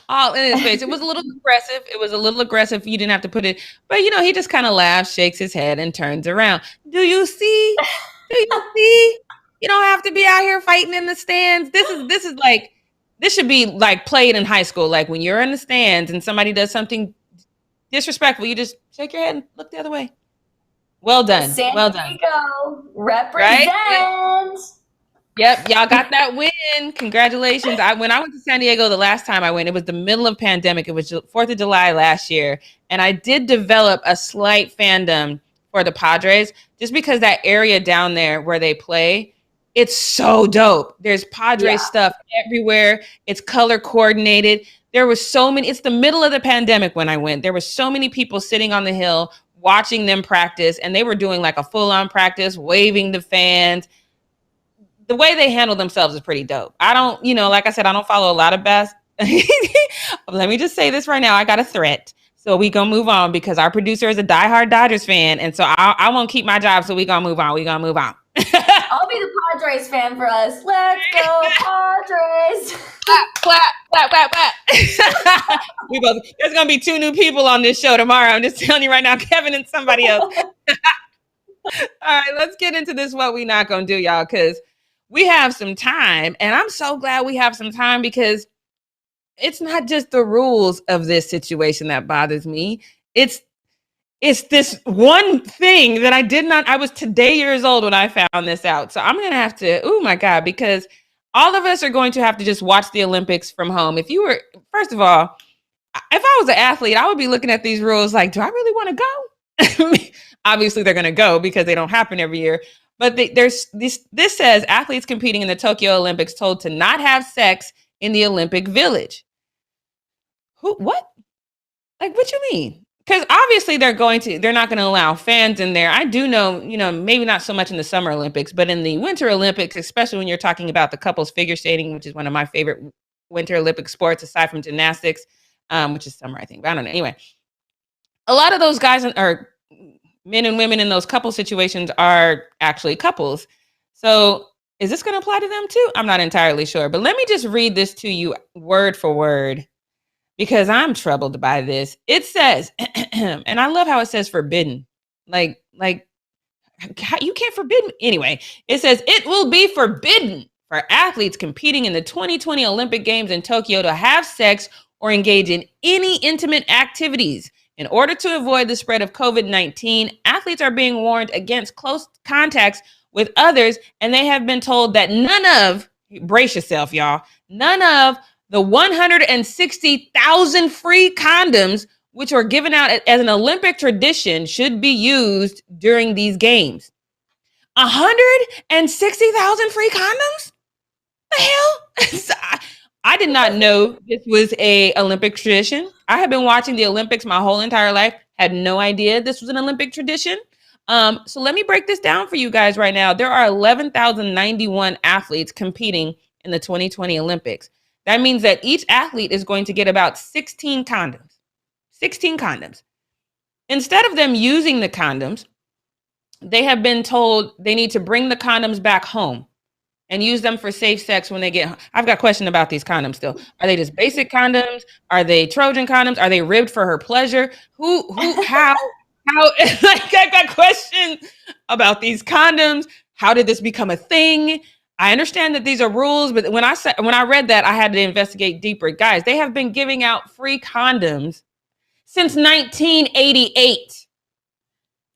All in his face. It was a little aggressive. You didn't have to put it, but he just kind of laughs, shakes his head, and turns around. Do you see? You don't have to be out here fighting in the stands. This should be like played in high school. Like when you're in the stands and somebody does something disrespectful, you just shake your head and look the other way. Well done. San well done. Diego, represent. Right? Yep, y'all got that win. Congratulations. When I went to San Diego the last time I went, it was the middle of pandemic. It was 4th of July last year. And I did develop a slight fandom for the Padres just because that area down there where they play, it's so dope. There's Padres stuff everywhere. It's color coordinated. There was so many. It's the middle of the pandemic when I went. There were so many people sitting on the hill watching them practice, and they were doing like a full-on practice, waving to fans. The way they handle themselves is pretty dope. I don't, like I said, I don't follow a lot of best. Let me just say this right now. I got a threat. So we going to move on because our producer is a diehard Dodgers fan. And so I won't keep my job. So we going to move on. I'll be the Padres fan for us. Let's go Padres. Clap, clap, clap, clap. There's going to be 2 new people on this show tomorrow. I'm just telling you right now, Kevin and somebody else. All right, let's get into this. What we not going to do, y'all, because we have some time, and I'm so glad we have some time, because it's not just the rules of this situation that bothers me. It's this one thing that I was today years old when I found this out. So I'm going to have to, oh my God, because all of us are going to have to just watch the Olympics from home. First of all, if I was an athlete, I would be looking at these rules like, do I really want to go? Obviously they're going to go because they don't happen every year. But this says athletes competing in the Tokyo Olympics told to not have sex in the Olympic Village. What? Like, what you mean? because obviously they're not going to allow fans in there. I do know, maybe not so much in the Summer Olympics, but in the Winter Olympics, especially when you're talking about the couples figure skating, which is one of my favorite Winter Olympic sports aside from gymnastics, which is summer, I think. But I don't know. Anyway, a lot of those guys are men and women in those couple situations are actually couples. So is this going to apply to them too? I'm not entirely sure. But let me just read this to you word for word, because I'm troubled by this. It says, and I love how it says forbidden. Like you can't forbid me. Anyway, it says it will be forbidden for athletes competing in the 2020 Olympic Games in Tokyo to have sex or engage in any intimate activities. In order to avoid the spread of COVID-19, athletes are being warned against close contacts with others, and they have been told that none of, brace yourself, y'all, none of the 160,000 free condoms, which are given out as an Olympic tradition, should be used during these games. 160,000 free condoms? The hell? I did not know this was a Olympic tradition. I have been watching the Olympics my whole entire life. Had no idea this was an Olympic tradition. So let me break this down for you guys right now. There are 11,091 athletes competing in the 2020 Olympics. That means that each athlete is going to get about 16 condoms. 16 condoms. Instead of them using the condoms, they have been told they need to bring the condoms back home and use them for safe sex when they get home. I've got a question about these condoms still. Are they just basic condoms? Are they Trojan condoms? Are they ribbed for her pleasure? How? Like, I got questions about these condoms. How did this become a thing? I understand that these are rules, but when I read that, I had to investigate deeper. Guys, they have been giving out free condoms since 1988.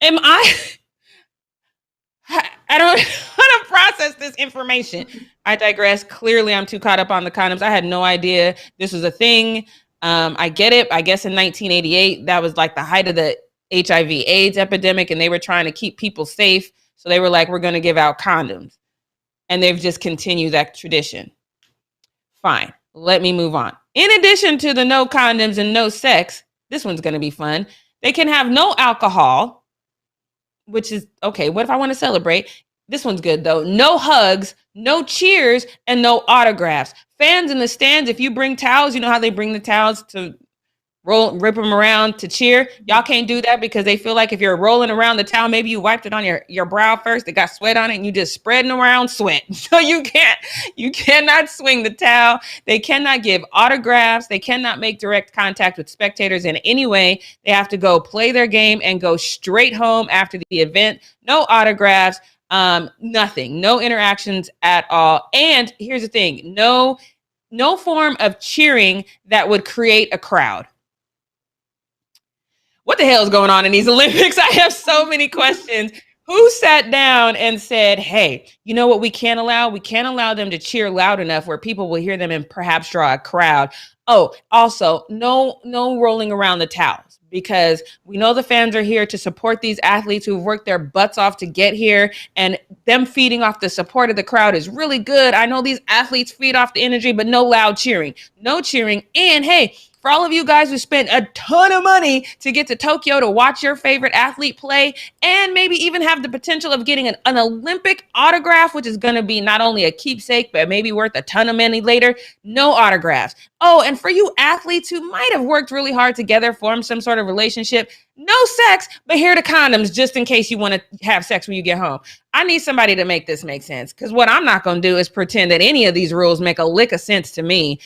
I don't want to process this information. I digress. Clearly, I'm too caught up on the condoms. I had no idea this was a thing. I get it. I guess in 1988, that was like the height of the HIV/AIDS epidemic, and they were trying to keep people safe. So they were like, we're going to give out condoms. And they've just continued that tradition. Fine. Let me move on. In addition to the no condoms and no sex, this one's going to be fun. They can have no alcohol, which is okay. What if I want to celebrate? This one's good though. No hugs, no cheers, and no autographs. Fans in the stands, if you bring towels, you know how they bring the towels to rip them around to cheer. Y'all can't do that because they feel like if you're rolling around the towel, maybe you wiped it on your brow first, it got sweat on it, and you just spreading around sweat. So you cannot swing the towel. They cannot give autographs. They cannot make direct contact with spectators in any way. They have to go play their game and go straight home after the event. No autographs, nothing, no interactions at all. And here's the thing, no form of cheering that would create a crowd. What the hell is going on in these Olympics? I have so many questions. Who sat down and said, hey, you know what we can't allow? We can't allow them to cheer loud enough where people will hear them and perhaps draw a crowd. Oh, also, no rolling around the towels, because we know the fans are here to support these athletes who've worked their butts off to get here, and them feeding off the support of the crowd is really good. I know these athletes feed off the energy, but no loud cheering. No cheering. And hey, for all of you guys who spent a ton of money to get to Tokyo to watch your favorite athlete play and maybe even have the potential of getting an Olympic autograph, which is going to be not only a keepsake, but maybe worth a ton of money later, no autographs. Oh, and for you athletes who might have worked really hard together, formed some sort of relationship, no sex, but here are the condoms just in case you want to have sex when you get home. I need somebody to make this make sense, because what I'm not going to do is pretend that any of these rules make a lick of sense to me.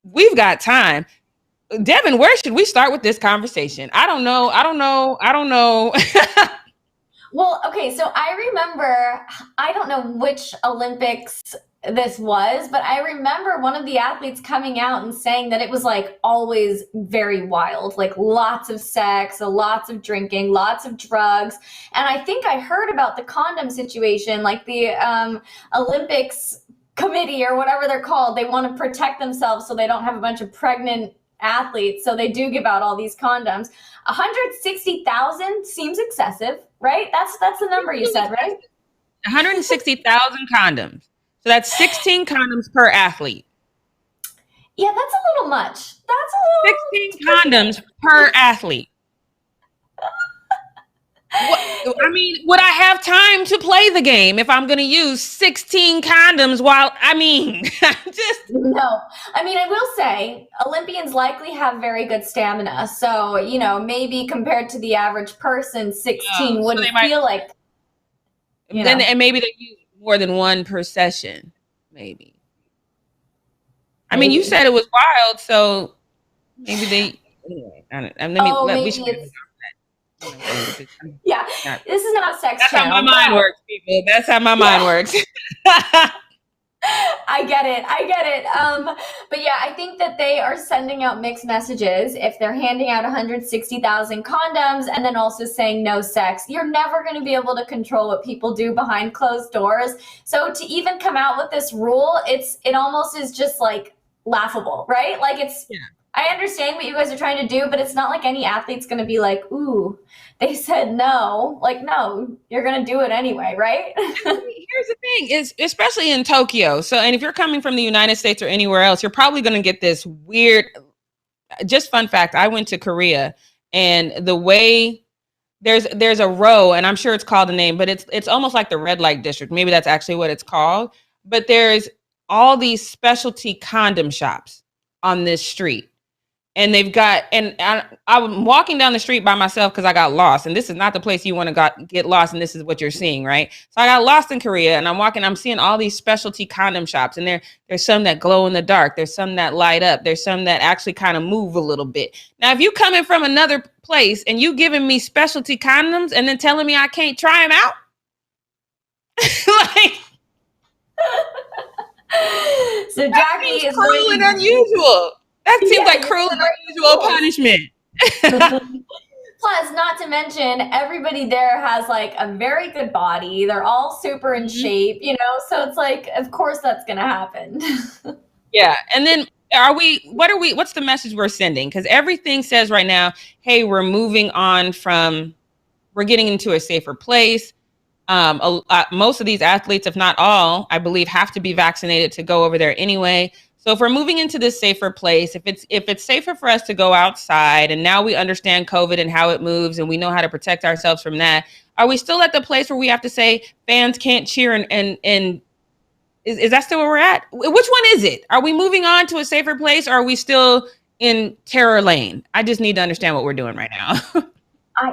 We've got time. Devin, where should we start with this conversation? I don't know. Well, okay, so I remember, I don't know which Olympics this was, but I remember one of the athletes coming out and saying that it was like always very wild, like lots of sex, lots of drinking, lots of drugs. And I think I heard about the condom situation, like the Olympics committee or whatever they're called. They want to protect themselves so they don't have a bunch of pregnant athletes, so they do give out all these condoms. 160,000 seems excessive, right? That's the number you said, right? 160,000 condoms. So that's 16 condoms per athlete. Yeah, that's a little much. That's a little 16 condoms per athlete. I mean, would I have time to play the game if I'm going to use 16 condoms just. No. I mean, I will say Olympians likely have very good stamina. So, maybe compared to the average person, 16 so wouldn't feel like, and maybe they use more than one per session, maybe. I mean, you said it was wild, so maybe they. Anyway, Yeah, this is not a sex That's channel. how my mind works, people. That's how my mind works. I get it. But yeah, I think that they are sending out mixed messages if they're handing out 160,000 condoms and then also saying no sex. You're never going to be able to control what people do behind closed doors. So to even come out with this rule, it almost is just like laughable, right? Like I understand what you guys are trying to do, but it's not like any athlete's going to be like, ooh, they said no. Like, no, you're going to do it anyway, right? Here's the thing is, especially in Tokyo. So, and if you're coming from the United States or anywhere else, you're probably going to get this weird, just fun fact. I went to Korea, and the way there's a row, and I'm sure it's called a name, but it's almost like the red light district. Maybe that's actually what it's called. But there's all these specialty condom shops on this street. And they've got, and I'm walking down the street by myself because I got lost. And this is not the place you want to get lost. And this is what you're seeing, right? So I got lost in Korea, and I'm seeing all these specialty condom shops. And there's some that glow in the dark. There's some that light up. There's some that actually kind of move a little bit. Now, if you coming from another place and you giving me specialty condoms and then telling me I can't try them out, like, so Jackie is cruel and unusual. That seems like cruel and unusual punishment. Plus, not to mention, everybody there has like a very good body. They're all super in shape, so it's like, of course that's going to happen. Yeah. And then what's the message we're sending? Because everything says right now, hey, we're moving on we're getting into a safer place. Most of these athletes, if not all, I believe, have to be vaccinated to go over there anyway. So if we're moving into this safer place, if it's safer for us to go outside, and now we understand COVID and how it moves, and we know how to protect ourselves from that, are we still at the place where we have to say fans can't cheer and is that still where we're at? Which one is it? Are we moving on to a safer place, or are we still in terror lane? I just need to understand what we're doing right now.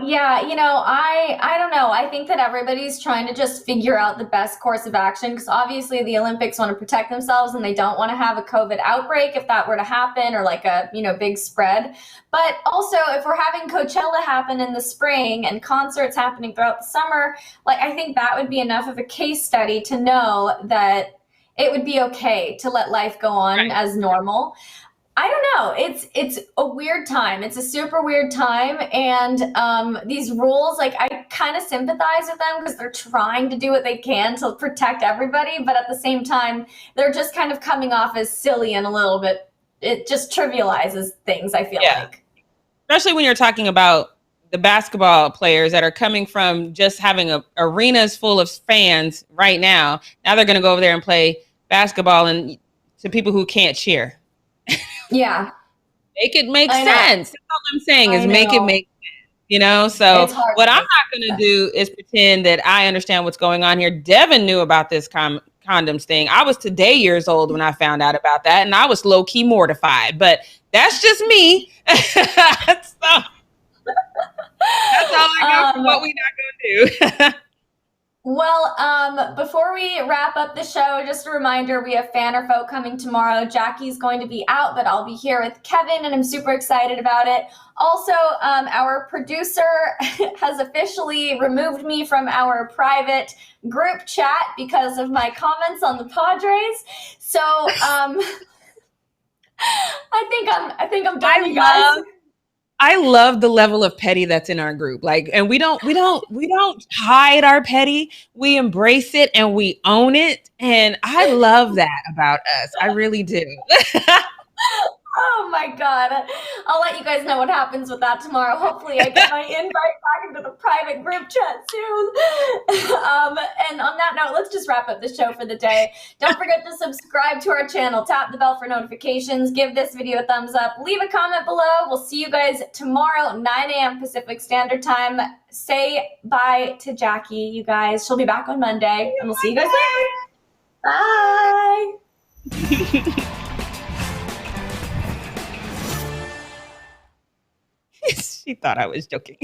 Yeah, I don't know. I think that everybody's trying to just figure out the best course of action, because obviously the Olympics want to protect themselves and they don't want to have a COVID outbreak if that were to happen, or like a, big spread. But also, if we're having Coachella happen in the spring and concerts happening throughout the summer, like, I think that would be enough of a case study to know that it would be okay to let life go on as normal. I don't know. It's a weird time. It's a super weird time. And these rules, like, I kind of sympathize with them because they're trying to do what they can to protect everybody. But at the same time, they're just kind of coming off as silly and a little bit, it just trivializes things, I feel like. Especially when you're talking about the basketball players that are coming from just having arenas full of fans right now. Now they're going to go over there and play basketball and to people who can't cheer. Yeah. Make it make sense. That's all I'm saying is make it make sense, So what I'm not going to do is pretend that I understand what's going on here. Devin knew about this condoms thing. I was today years old when I found out about that, and I was low-key mortified. But that's just me. That's all I got for what we're not going to do. Well, before we wrap up the show, just a reminder, we have Fan or Foe coming tomorrow. Jackie's going to be out, but I'll be here with Kevin, and I'm super excited about it. Also, our producer has officially removed me from our private group chat because of my comments on the Padres. So, I think I'm done, you guys. I love the level of petty that's in our group. Like, and we don't hide our petty. We embrace it and we own it. And I love that about us. I really do. Oh my God. I'll let you guys know what happens with that tomorrow. Hopefully I get my invite back into the private group chat soon. And on that note, let's just wrap up the show for the day. Don't forget to subscribe to our channel, tap the bell for notifications, give this video a thumbs up, leave a comment below. We'll see you guys tomorrow, 9 a.m. Pacific Standard Time. Say bye to Jackie, you guys. She'll be back on Monday, and we'll see you guys later. Bye. She thought I was joking.